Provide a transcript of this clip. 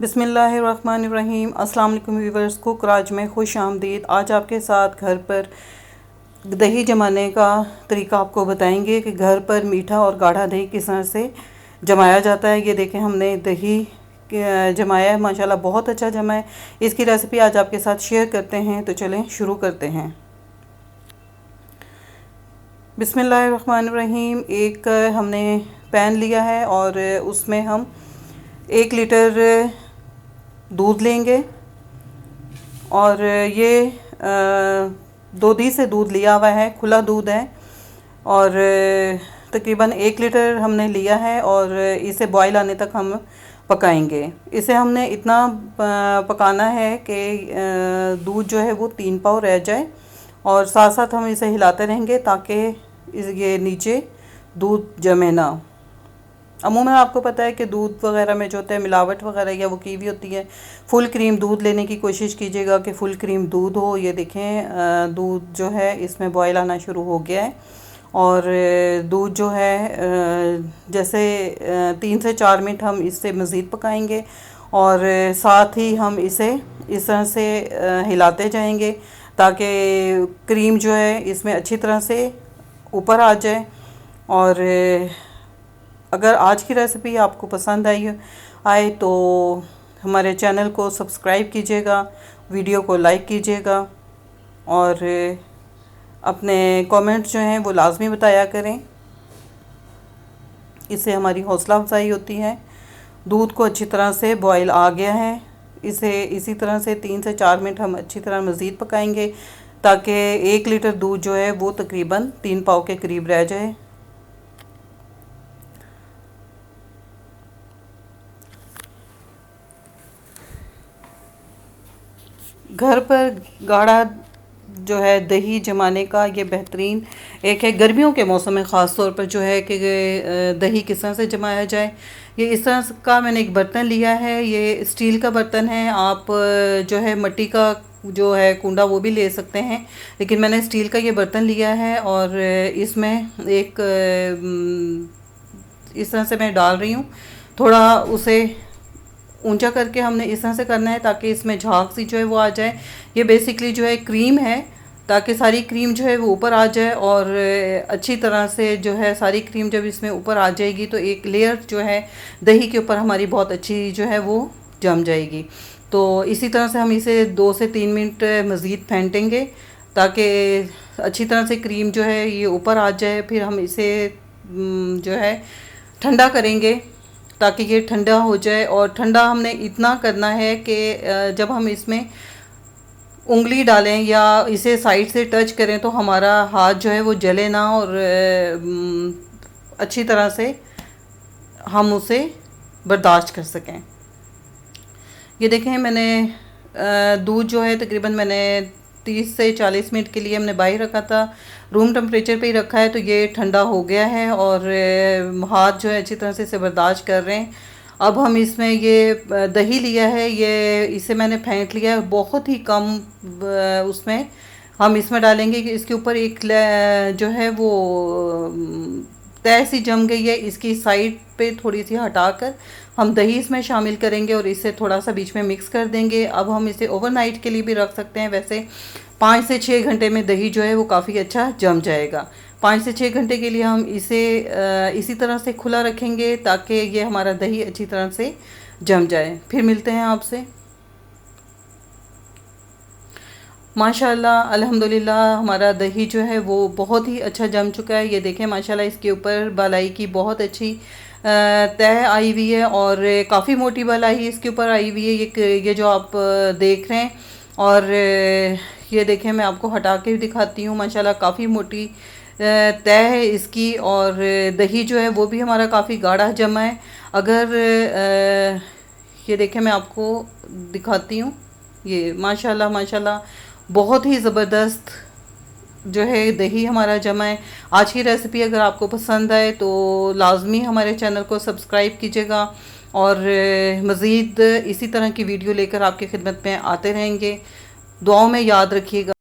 बिस्मिल्लाहिर्रहमानिर्रहीम। अस्सलाम वालेकुम व्यूवर्स, कुक राज में खुश आमदीद। आज आपके साथ घर पर दही जमाने का तरीका आपको बताएंगे कि घर पर मीठा और गाढ़ा दही किस तरह से जमाया जाता है। ये देखें, हमने दही जमाया है, माशाल्लाह बहुत अच्छा जमा है। इसकी रेसिपी आज आपके साथ शेयर करते हैं, तो चलें शुरू करते हैं। बिस्मिल्लाहिर्रहमानिर्रहीम। एक हमने पैन लिया है और उसमें हम 1 लीटर दूध लेंगे और ये दूधी से दूध लिया हुआ है, खुला दूध है और तकरीबन 1 लीटर हमने लिया है और इसे बॉईल आने तक हम पकाएंगे। इसे हमने इतना पकाना है कि दूध जो है वो 3 पाव रह जाए और साथ साथ हम इसे हिलाते रहेंगे ताकि ये नीचे दूध जमे ना। अमूमन आपको पता है कि दूध वगैरह में जो होता है मिलावट वगैरह या वो की हुई होती है। फुल क्रीम दूध लेने की कोशिश कीजिएगा कि फुल क्रीम दूध हो। ये देखें, दूध जो है इसमें बॉयल आना शुरू हो गया है और दूध जो है जैसे 3 से 4 मिनट हम इससे मज़ीद पकाएंगे और साथ ही हम इसे इस तरह से हिलाते जाएंगे ताकि क्रीम जो है इसमें अच्छी तरह से ऊपर आ जाए। और अगर आज की रेसिपी आपको पसंद आए तो हमारे चैनल को सब्सक्राइब कीजिएगा, वीडियो को लाइक कीजिएगा और अपने कमेंट्स जो हैं वो लाजमी बताया करें। इससे हमारी हौसला अफजाई होती है। दूध को अच्छी तरह से बॉयल आ गया है। इसे इसी तरह से 3 से 4 मिनट हम अच्छी तरह मज़ीद पकाएंगे ताकि 1 लीटर दूध जो है वो तकरीबन 3 पाव के करीब रह जाए। घर पर गाढ़ा जो है दही जमाने का ये बेहतरीन एक है। गर्मियों के मौसम में ख़ास तौर पर जो है कि दही किस तरह से जमाया जाए। ये इस तरह का मैंने एक बर्तन लिया है, ये स्टील का बर्तन है। आप जो है मिट्टी का जो है कुंडा वो भी ले सकते हैं, लेकिन मैंने स्टील का ये बर्तन लिया है और इसमें एक इस तरह से मैं डाल रही हूँ। थोड़ा उसे ऊंचा करके हमने इस तरह से करना है ताकि इसमें झाग सी जो है वो आ जाए। ये बेसिकली जो है क्रीम है, ताकि सारी क्रीम जो है वो ऊपर आ जाए और अच्छी तरह से जो है सारी क्रीम जब इसमें ऊपर आ जाएगी तो एक लेयर जो है दही के ऊपर हमारी बहुत अच्छी जो है वो जम जाएगी। तो इसी तरह से हम इसे 2 से 3 मिनट मज़ीद फेंटेंगे ताकि अच्छी तरह से क्रीम जो है ये ऊपर आ जाए। फिर हम इसे जो है ठंडा करेंगे ताकि ये ठंडा हो जाए। और ठंडा हमने इतना करना है कि जब हम इसमें उंगली डालें या इसे साइड से टच करें तो हमारा हाथ जो है वो जले ना और अच्छी तरह से हम उसे बर्दाश्त कर सकें। ये देखें, मैंने दूध जो है तकरीबन मैंने 30 से 40 मिनट के लिए हमने बाहर रखा था, रूम टेम्परेचर पे ही रखा है। तो ये ठंडा हो गया है और हाथ जो है अच्छी तरह से इसे बर्दाश्त कर रहे हैं। अब हम इसमें ये दही लिया है, ये इसे मैंने फेंट लिया है बहुत ही कम उसमें हम इसमें डालेंगे कि इसके ऊपर एक जो है वो तय सी जम गई है। इसकी साइड पे थोड़ी सी हटाकर हम दही इसमें शामिल करेंगे और इसे थोड़ा सा बीच में मिक्स कर देंगे। अब हम इसे ओवरनाइट के लिए भी रख सकते हैं। वैसे 5 से 6 घंटे में दही जो है वो काफ़ी अच्छा जम जाएगा। 5 से 6 घंटे के लिए हम इसे इसी तरह से खुला रखेंगे ताकि ये हमारा दही अच्छी तरह से जम जाए। फिर मिलते हैं आपसे। माशाल्लाह अल्हम्दुलिल्लाह हमारा दही जो है वो बहुत ही अच्छा जम चुका है। ये देखें, माशाल्लाह इसके ऊपर बालाई की बहुत अच्छी तह आई हुई है और काफ़ी मोटी बालाई इसके ऊपर आई हुई है। ये जो आप देख रहे हैं और ये देखें, मैं आपको हटा के भी दिखाती हूँ। माशाल्लाह काफ़ी मोटी तय है इसकी और दही जो है वो भी हमारा काफ़ी गाढ़ा जमा है। अगर ये देखें, मैं आपको दिखाती हूँ। ये माशाल्लाह माशाल्लाह बहुत ही ज़बरदस्त जो है दही हमारा जमा है। आज की रेसिपी अगर आपको पसंद आए तो लाजमी हमारे चैनल को सब्सक्राइब कीजिएगा और मज़ीद इसी तरह की वीडियो लेकर आपकी खिदमत में आते रहेंगे। दुआओं में याद रखिएगा।